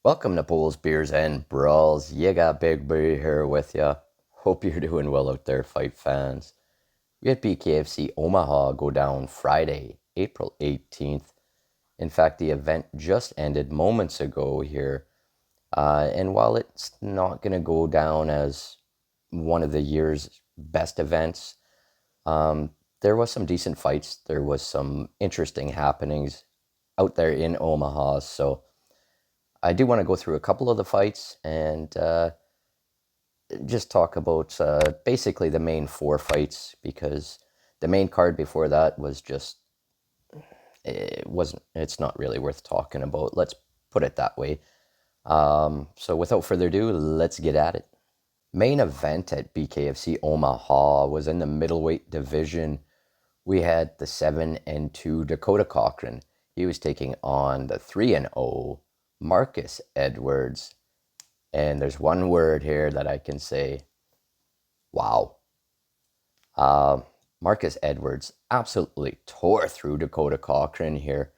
Welcome to Bowls, Beers, and Brawls. You got Big B here with ya. Hope you're doing well out there, fight fans. We had BKFC Omaha go down Friday, April 18th. In fact, the event just ended moments ago here. And while it's not going to go down as one of the year's best events, there was some decent fights. There was some interesting happenings out there in Omaha. So I do want to go through a couple of the fights and just talk about basically the main four fights, because the main card before that was just, it's not really worth talking about. Let's put it that way. So without further ado, let's get at it. Main event at BKFC Omaha was in the middleweight division. We had the 7-2 Dakota Cochrane. He was taking on the 3-0 Marcus Edwards. And there's one word here that I can say, wow. Marcus Edwards absolutely tore through Dakota Cochrane here.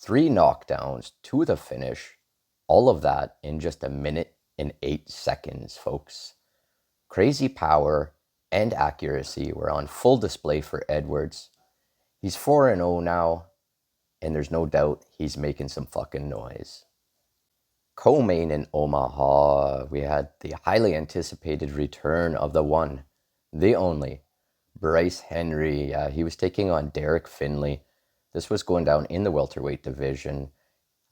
3 knockdowns to the finish. All of that in just 1:08, folks. Crazy power and accuracy were on full display for Edwards. He's 4-0 now, and there's no doubt he's making some fucking noise. Co-main in Omaha, we had the highly anticipated return of the one, the only, Bryce Henry. He was taking on Derek Finley. This was going down in the welterweight division.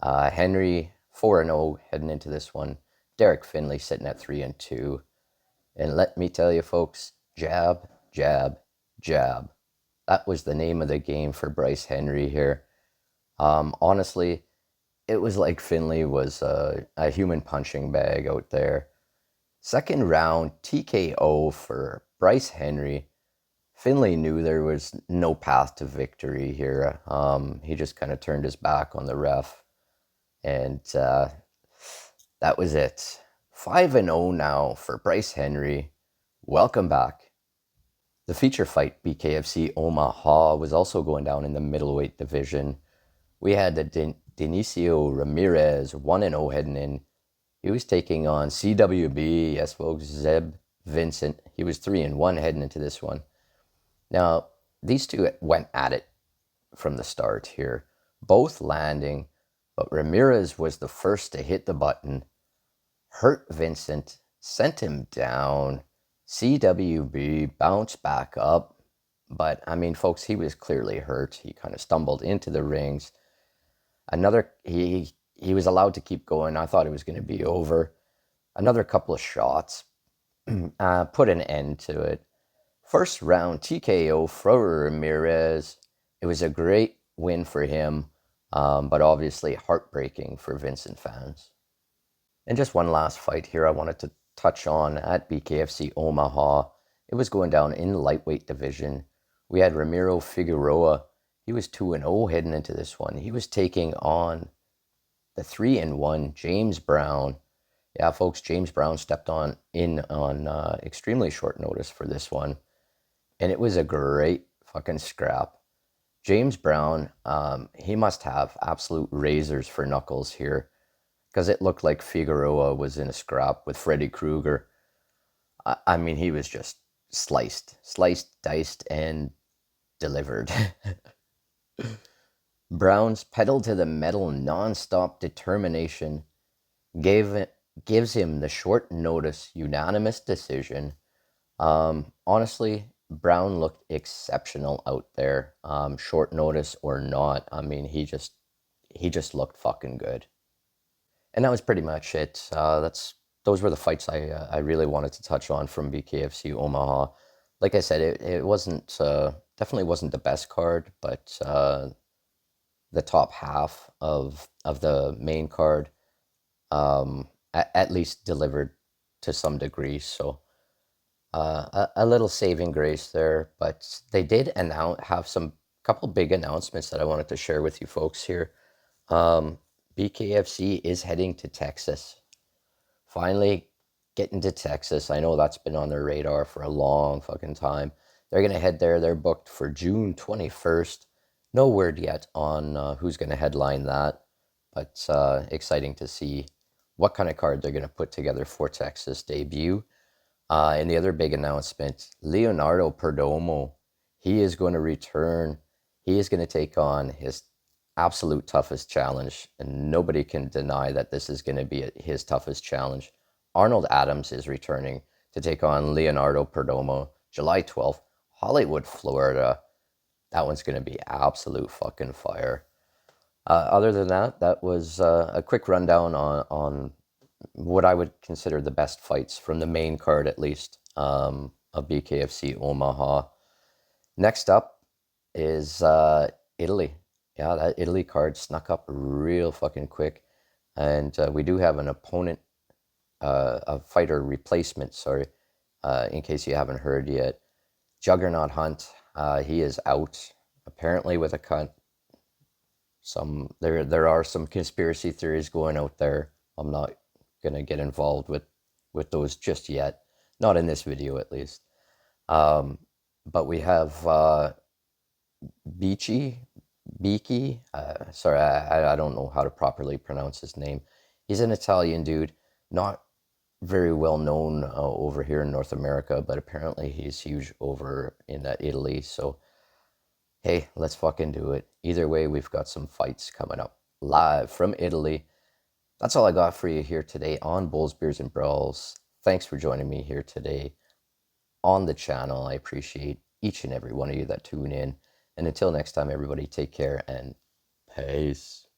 Henry 4-0 heading into this one. Derek Finley sitting at 3-2. And let me tell you, folks, jab, jab, jab. That was the name of the game for Bryce Henry here. Honestly, it was like Finley was a human punching bag out there. Second round, TKO for Bryce Henry. Finley knew there was no path to victory here. He just kind of turned his back on the ref. And that was it. 5-0 now for Bryce Henry. Welcome back. The feature fight, BKFC Omaha, was also going down in the middleweight division. We had the Dionisio Ramirez 1-0 heading in. He was taking on CWB, yes folks, Zeb Vincent. He was 3-1 heading into this one. Now, these two went at it from the start here, both landing, but Ramirez was the first to hit the button, hurt Vincent, sent him down. CWB bounced back up, but I mean, folks, he was clearly hurt. He kind of stumbled into the rings. He was allowed to keep going. I thought it was going to be over. Another couple of shots put an end to it. First round TKO for Ramirez. It was a great win for him, but obviously heartbreaking for Vincent fans. And just one last fight here I wanted to touch on at BKFC Omaha. It was going down in the lightweight division. We had Ramiro Figueroa. He was 2-0 heading into this one. He was taking on the 3-1 James Brown. Yeah, folks, James Brown stepped on extremely short notice for this one. And it was a great fucking scrap. James Brown, he must have absolute razors for knuckles here, because it looked like Figueroa was in a scrap with Freddy Krueger. I mean, he was just sliced, diced, and delivered. Brown's pedal to the metal, non-stop determination gives him the short notice unanimous decision. Honestly, Brown looked exceptional out there, short notice or not. I mean, he just looked fucking good. And that was pretty much it. Those were the fights I really wanted to touch on from BKFC Omaha. Like I said, it wasn't definitely wasn't the best card, but the top half of the main card at least delivered to some degree. So a little saving grace there, but they did have some couple big announcements that I wanted to share with you folks here. BKFC is heading to Texas. Finally getting to Texas. I know that's been on their radar for a long fucking time. They're going to head there. They're booked for June 21st. No word yet on who's going to headline that, but exciting to see what kind of card they're going to put together for Texas debut. And the other big announcement, Leonardo Perdomo, he is going to return. He is going to take on his absolute toughest challenge, and nobody can deny that this is going to be his toughest challenge. Arnold Adams is returning to take on Leonardo Perdomo, July 12th, Hollywood, Florida. That one's going to be absolute fucking fire. Other than that, that was a quick rundown on what I would consider the best fights from the main card, at least, of BKFC Omaha. Next up is Italy. Yeah, that Italy card snuck up real fucking quick. And we do have an opponent, a fighter replacement, sorry, in case you haven't heard yet. Juggernaut Hunt, he is out, apparently with a cut. There are some conspiracy theories going out there. I'm not gonna get involved with those just yet, not in this video at least. But we have Beachy, Beaky. Sorry, I don't know how to properly pronounce his name. He's an Italian dude, not very well known over here in North America, but apparently he's huge over in Italy. So hey, let's fucking do it. Either way, we've got some fights coming up live from Italy. That's all I got for you here today on Bulls, Beers, and Brawls. Thanks for joining me here today on the channel. I appreciate each and every one of you that tune in. And until next time, everybody, take care and peace.